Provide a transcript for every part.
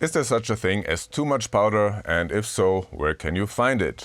Is there such a thing as too much powder, and if so, where can you find it?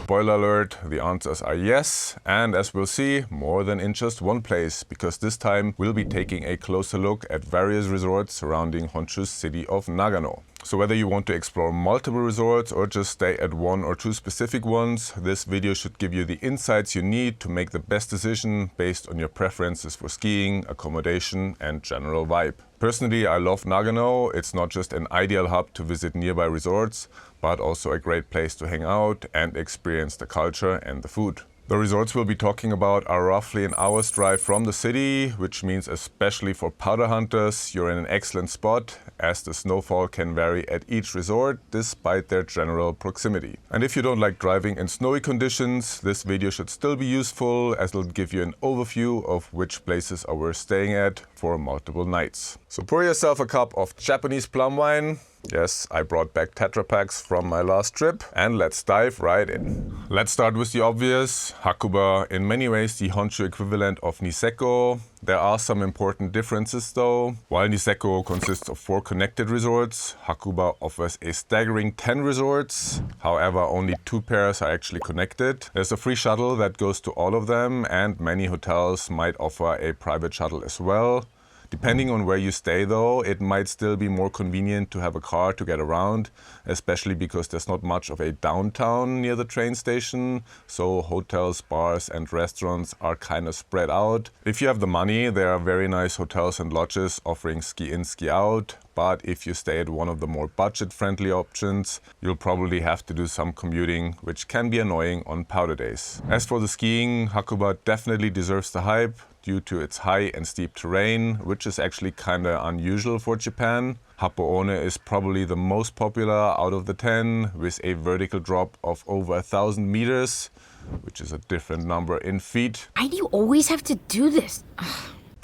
Spoiler alert, the answers are yes, and as we'll see, more than in just one place, because this time we'll be taking a closer look at various resorts surrounding Honshu's city of Nagano. So whether you want to explore multiple resorts or just stay at one or two specific ones, this video should give you the insights you need to make the best decision based on your preferences for skiing, accommodation and general vibe. Personally, I love Nagano. It's not just an ideal hub to visit nearby resorts, but also a great place to hang out and experience the culture and the food. The resorts we'll be talking about are roughly an hour's drive from the city, which means especially for powder hunters, you're in an excellent spot, as the snowfall can vary at each resort despite their general proximity. And if you don't like driving in snowy conditions, this video should still be useful, as it'll give you an overview of which places are worth staying at for multiple nights. So pour yourself a cup of Japanese plum wine. Yes, I brought back Tetra Paks from my last trip, and let's dive right in. Let's start with the obvious, Hakuba, in many ways the Honshu equivalent of Niseko. There are some important differences though. While Niseko consists of 4 connected resorts, Hakuba offers a staggering 10 resorts. However, only 2 pairs are actually connected. There's a free shuttle that goes to all of them, and many hotels might offer a private shuttle as well. Depending on where you stay though, it might still be more convenient to have a car to get around, especially because there's not much of a downtown near the train station, so hotels, bars and restaurants are kind of spread out. If you have the money, there are very nice hotels and lodges offering ski in, ski out, but if you stay at one of the more budget-friendly options, you'll probably have to do some commuting, which can be annoying on powder days. As for the skiing, Hakuba definitely deserves the hype due to its high and steep terrain, which is actually kinda unusual for Japan. Hapo-One is probably the most popular out of the 10, with a vertical drop of over 1,000 meters, which is a different number in feet. Why do you always have to do this?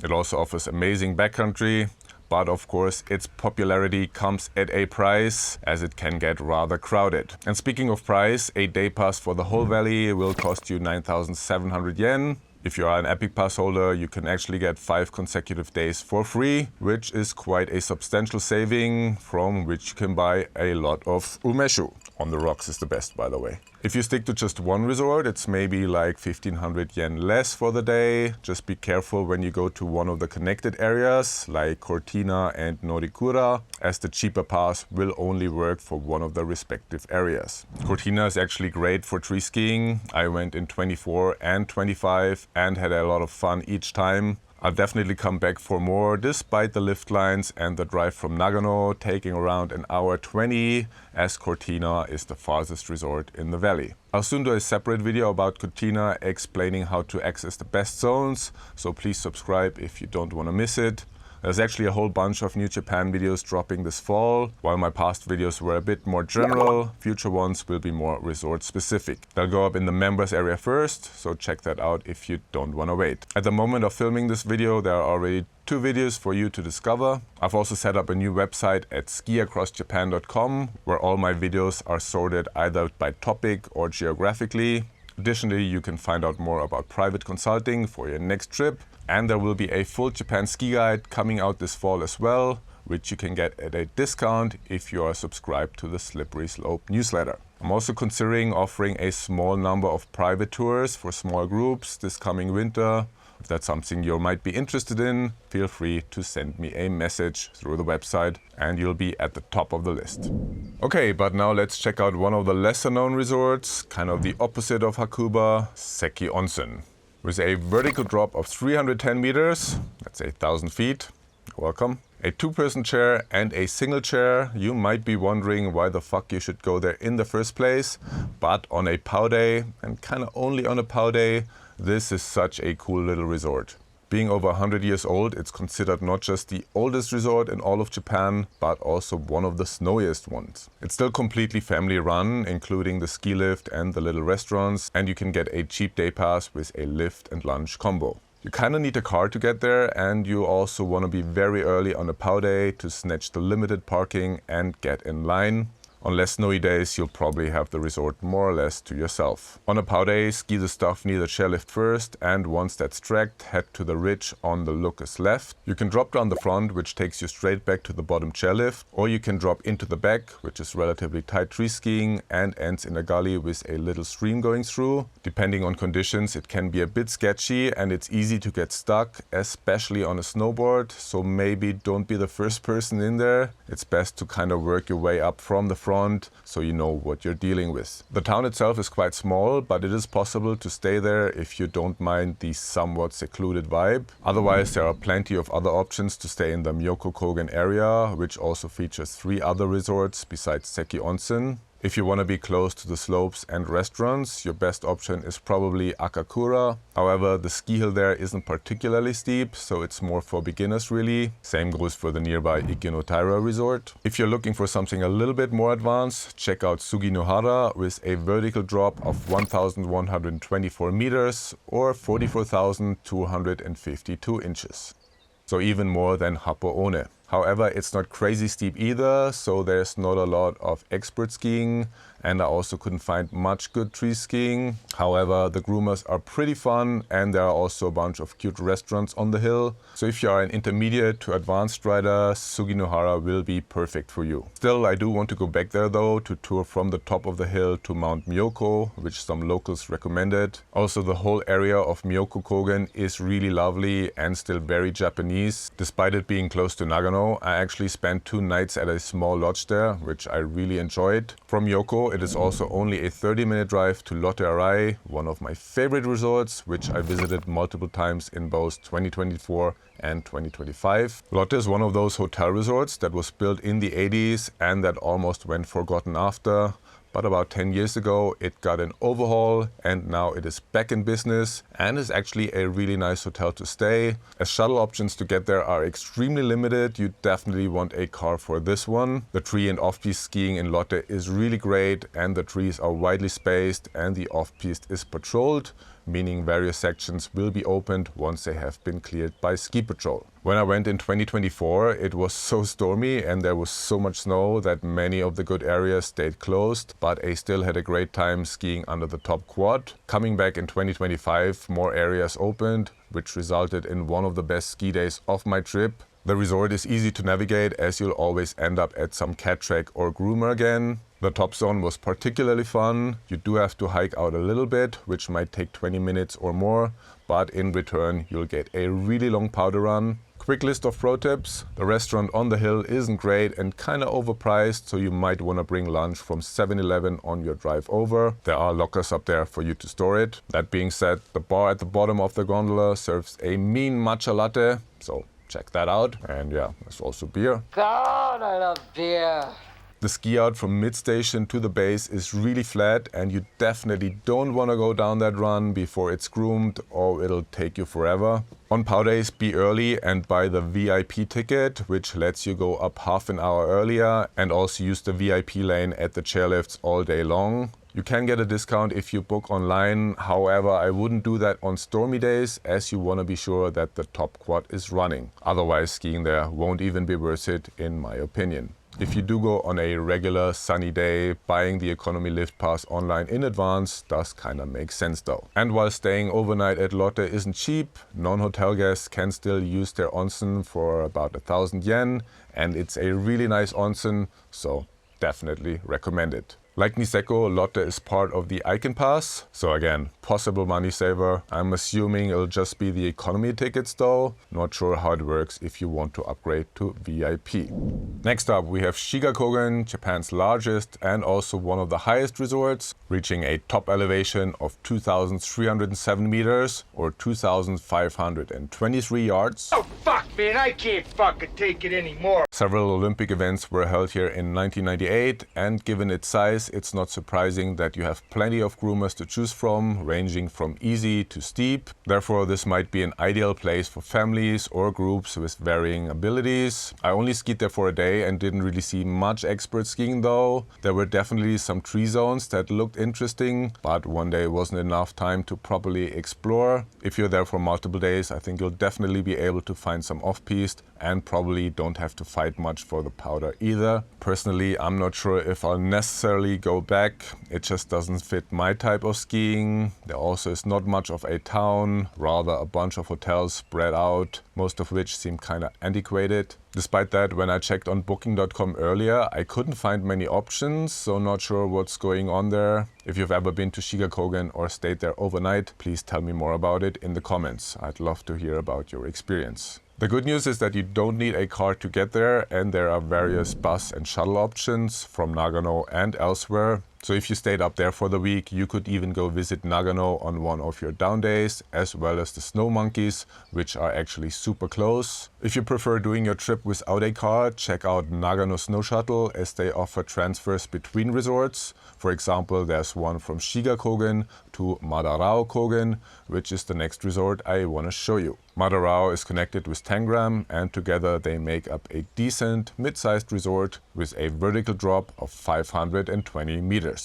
It also offers amazing backcountry, but of course its popularity comes at a price, as it can get rather crowded. And speaking of price, a day pass for the whole valley will cost you 9,700 yen. If you are an Epic Pass holder, you can actually get 5 consecutive days for free, which is quite a substantial saving, from which you can buy a lot of umeshu. On the rocks is the best, by the way. If you stick to just one resort, it's maybe like 1,500 yen less for the day. Just be careful when you go to one of the connected areas, like Cortina and Norikura, as the cheaper pass will only work for one of the respective areas. Cortina is actually great for tree skiing. I went in 24 and 25 and had a lot of fun each time. I'll definitely come back for more, despite the lift lines and the drive from Nagano taking around an hour 20, as Cortina is the farthest resort in the valley. I'll soon do a separate video about Cortina explaining how to access the best zones, so please subscribe if you don't want to miss it. There's actually a whole bunch of new Japan videos dropping this fall. While my past videos were a bit more general, future ones will be more resort specific. They'll go up in the members area first, so check that out if you don't want to wait. At the moment of filming this video, there are already 2 videos for you to discover. I've also set up a new website at SkiAcrossJapan.com, where all my videos are sorted either by topic or geographically. Additionally, you can find out more about private consulting for your next trip. And there will be a full Japan ski guide coming out this fall as well, which you can get at a discount if you are subscribed to the Slippery Slope newsletter. I'm also considering offering a small number of private tours for small groups this coming winter. If that's something you might be interested in, feel free to send me a message through the website and you'll be at the top of the list. Okay, but now let's check out one of the lesser known resorts, kind of the opposite of Hakuba, Seki Onsen. With a vertical drop of 310 meters, that's 8,000 feet, welcome, a 2-person chair and a single chair, you might be wondering why the fuck you should go there in the first place. But on a POW day, and kinda only on a POW day, this is such a cool little resort. Being over 100 years old, it's considered not just the oldest resort in all of Japan, but also one of the snowiest ones. It's still completely family run, including the ski lift and the little restaurants, and you can get a cheap day pass with a lift and lunch combo. You kinda need a car to get there, and you also wanna be very early on a POW day to snatch the limited parking and get in line. On less snowy days, you'll probably have the resort more or less to yourself. On a POW day, ski the stuff near the chairlift first, and once that's tracked, head to the ridge on the Lucas left. You can drop down the front, which takes you straight back to the bottom chairlift, or you can drop into the back, which is relatively tight tree skiing and ends in a gully with a little stream going through. Depending on conditions, it can be a bit sketchy and it's easy to get stuck, especially on a snowboard, so maybe don't be the first person in there. It's best to kind of work your way up from the front so you know what you're dealing with. The town itself is quite small, but it is possible to stay there if you don't mind the somewhat secluded vibe. Otherwise, there are plenty of other options to stay in the Myoko Kogen area, which also features 3 other resorts besides Seki Onsen. If you want to be close to the slopes and restaurants, your best option is probably Akakura. However, the ski hill there isn't particularly steep, so it's more for beginners really. Same goes for the nearby Ikenotaira resort. If you're looking for something a little bit more advanced, check out Suginohara with a vertical drop of 1,124 meters or 44,252 inches. So even more than Hapoone. However, it's not crazy steep either, so there's not a lot of expert skiing, and I also couldn't find much good tree skiing. However, the groomers are pretty fun, and there are also a bunch of cute restaurants on the hill. So if you are an intermediate to advanced rider, Suginohara will be perfect for you. Still, I do want to go back there though, to tour from the top of the hill to Mount Myoko, which some locals recommended. Also, the whole area of Myoko Kogen is really lovely and still very Japanese. Despite it being close to Nagano, I actually spent 2 nights at a small lodge there, which I really enjoyed. From Myoko, it is also only a 30-minute drive to Lotte Arai, one of my favorite resorts, which I visited multiple times in both 2024 and 2025. Lotte is one of those hotel resorts that was built in the 80s and that almost went forgotten after. But about 10 years ago, it got an overhaul and now it is back in business and is actually a really nice hotel to stay. As shuttle options to get there are extremely limited, you definitely want a car for this one. The tree and off-piste skiing in Lotte is really great and the trees are widely spaced and the off-piste is patrolled, meaning various sections will be opened once they have been cleared by ski patrol. When I went in 2024, it was so stormy and there was so much snow that many of the good areas stayed closed, but I still had a great time skiing under the top quad. Coming back in 2025, more areas opened, which resulted in one of the best ski days of my trip. The resort is easy to navigate as you'll always end up at some cat track or groomer again. The top zone was particularly fun. You do have to hike out a little bit, which might take 20 minutes or more, but in return you'll get a really long powder run. Quick list of pro tips. The restaurant on the hill isn't great and kinda overpriced, so you might wanna bring lunch from 7-Eleven on your drive over. There are lockers up there for you to store it. That being said, the bar at the bottom of the gondola serves a mean matcha latte, so check that out. And yeah, there's also beer. God, I love beer. The ski out from mid-station to the base is really flat and you definitely don't want to go down that run before it's groomed or it'll take you forever. On POW days, be early and buy the VIP ticket, which lets you go up half an hour earlier and also use the VIP lane at the chairlifts all day long. You can get a discount if you book online, however I wouldn't do that on stormy days as you want to be sure that the top quad is running. Otherwise skiing there won't even be worth it in my opinion. If you do go on a regular sunny day, buying the economy lift pass online in advance does kinda make sense though. And while staying overnight at Lotte isn't cheap, non-hotel guests can still use their onsen for about 1,000 yen, and it's a really nice onsen, so definitely recommend it. Like Niseko, Lotte is part of the Icon Pass, so again, possible money saver. I'm assuming it'll just be the economy tickets though. Not sure how it works if you want to upgrade to VIP. Next up we have Shiga Kogen, Japan's largest and also one of the highest resorts, reaching a top elevation of 2,307 meters or 2,523 yards. Oh fuck man, I can't fucking take it anymore. Several Olympic events were held here in 1998 and given its size, wise, it's not surprising that you have plenty of groomers to choose from, ranging from easy to steep. Therefore, this might be an ideal place for families or groups with varying abilities. I only skied there for a day and didn't really see much expert skiing though. There were definitely some tree zones that looked interesting, but one day wasn't enough time to properly explore. If you're there for multiple days, I think you'll definitely be able to find some off-piste and probably don't have to fight much for the powder either. Personally, I'm not sure if I'll necessarily go back. It just doesn't fit my type of skiing. There also is not much of a town, rather a bunch of hotels spread out, most of which seem kind of antiquated. Despite that, when I checked on booking.com earlier, I couldn't find many options, so not sure what's going on there. If you've ever been to Shiga Kogen or stayed there overnight, please tell me more about it in the comments. I'd love to hear about your experience. The good news is that you don't need a car to get there, and there are various bus and shuttle options from Nagano and elsewhere. So if you stayed up there for the week, you could even go visit Nagano on one of your down days, as well as the snow monkeys, which are actually super close. If you prefer doing your trip without a car, check out Nagano Snow Shuttle, as they offer transfers between resorts. For example, there's one from Shiga Kogen to Madarao Kogen, which is the next resort I want to show you. Madarao is connected with Tangram, and together they make up a decent, mid-sized resort with a vertical drop of 520 meters.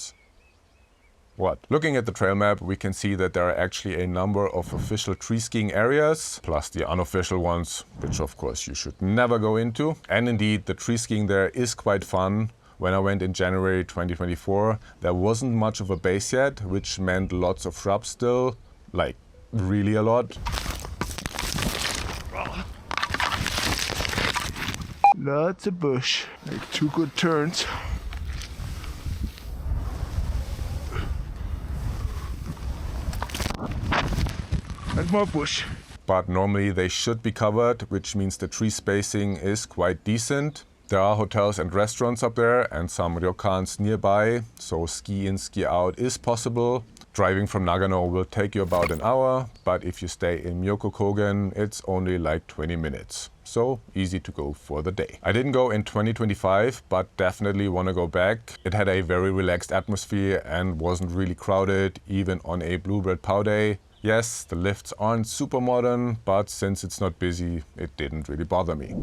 What? Looking at the trail map, we can see that there are actually a number of official tree skiing areas, plus the unofficial ones, which of course you should never go into. And indeed, the tree skiing there is quite fun. When I went in January 2024, there wasn't much of a base yet, which meant lots of shrubs still, like really a lot. Lots of bush. Make 2 good turns. And more bush. But normally they should be covered, which means the tree spacing is quite decent. There are hotels and restaurants up there and some ryokans nearby, so ski in, ski out is possible. Driving from Nagano will take you about an hour, but if you stay in Myoko Kogen, it's only like 20 minutes. So easy to go for the day. I didn't go in 2025, but definitely want to go back. It had a very relaxed atmosphere and wasn't really crowded, even on a Bluebird Pow day. Yes, the lifts aren't super modern, but since it's not busy, it didn't really bother me.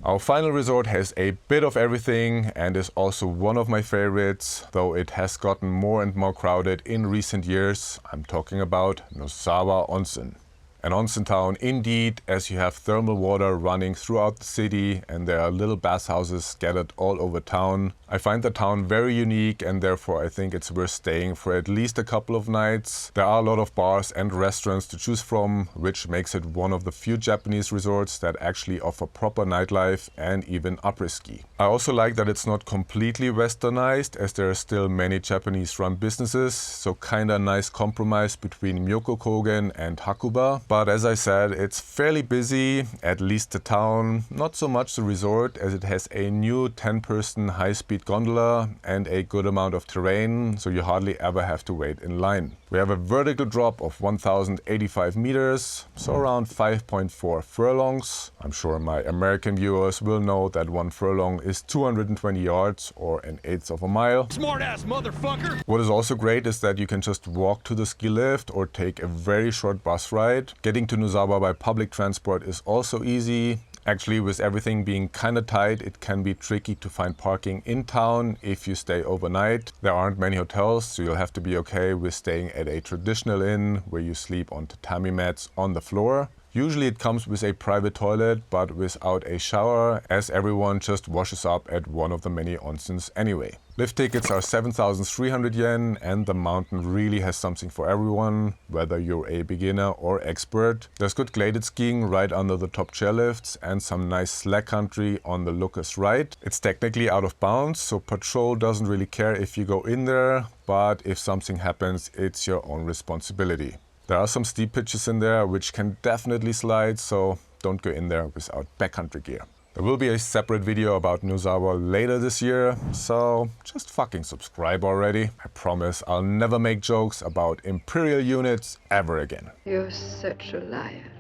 Our final resort has a bit of everything and is also one of my favorites, though it has gotten more and more crowded in recent years. I'm talking about Nozawa Onsen. An onsen town indeed, as you have thermal water running throughout the city and there are little bathhouses scattered all over town. I find the town very unique and therefore I think it's worth staying for at least a couple of nights. There are a lot of bars and restaurants to choose from, which makes it one of the few Japanese resorts that actually offer proper nightlife and even après-ski. I also like that it's not completely westernized, as there are still many Japanese run businesses, so kinda nice compromise between Myoko Kogen and Hakuba. But as I said, it's fairly busy, at least the town, not so much the resort, as it has a new 10-person high-speed gondola and a good amount of terrain, so you hardly ever have to wait in line. We have a vertical drop of 1085 meters, so around 5.4 furlongs. I'm sure my American viewers will know that 1 furlong is 220 yards or an eighth of a mile. Smart-ass motherfucker! What is also great is that you can just walk to the ski lift or take a very short bus ride. Getting to Nozawa by public transport is also easy. Actually, with everything being kinda tight, it can be tricky to find parking in town if you stay overnight. There aren't many hotels, so you'll have to be okay with staying at a traditional inn where you sleep on tatami mats on the floor. Usually it comes with a private toilet, but without a shower, as everyone just washes up at one of the many onsens anyway. Lift tickets are 7,300 yen, and the mountain really has something for everyone, whether you're a beginner or expert. There's good graded skiing right under the top chairlifts and some nice slack country on the looker's right. It's technically out of bounds, so patrol doesn't really care if you go in there, but if something happens, it's your own responsibility. There are some steep pitches in there which can definitely slide, so don't go in there without backcountry gear. There will be a separate video about Nozawa later this year, so just fucking subscribe already. I promise I'll never make jokes about imperial units ever again. You're such a liar.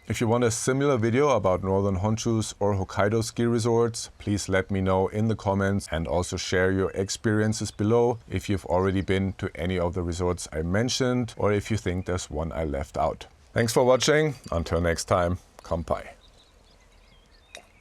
If you want a similar video about northern Honshu's or Hokkaido ski resorts, please let me know in the comments and also share your experiences below if you've already been to any of the resorts I mentioned or if you think there's one I left out. Thanks for watching. Until next time, kampai.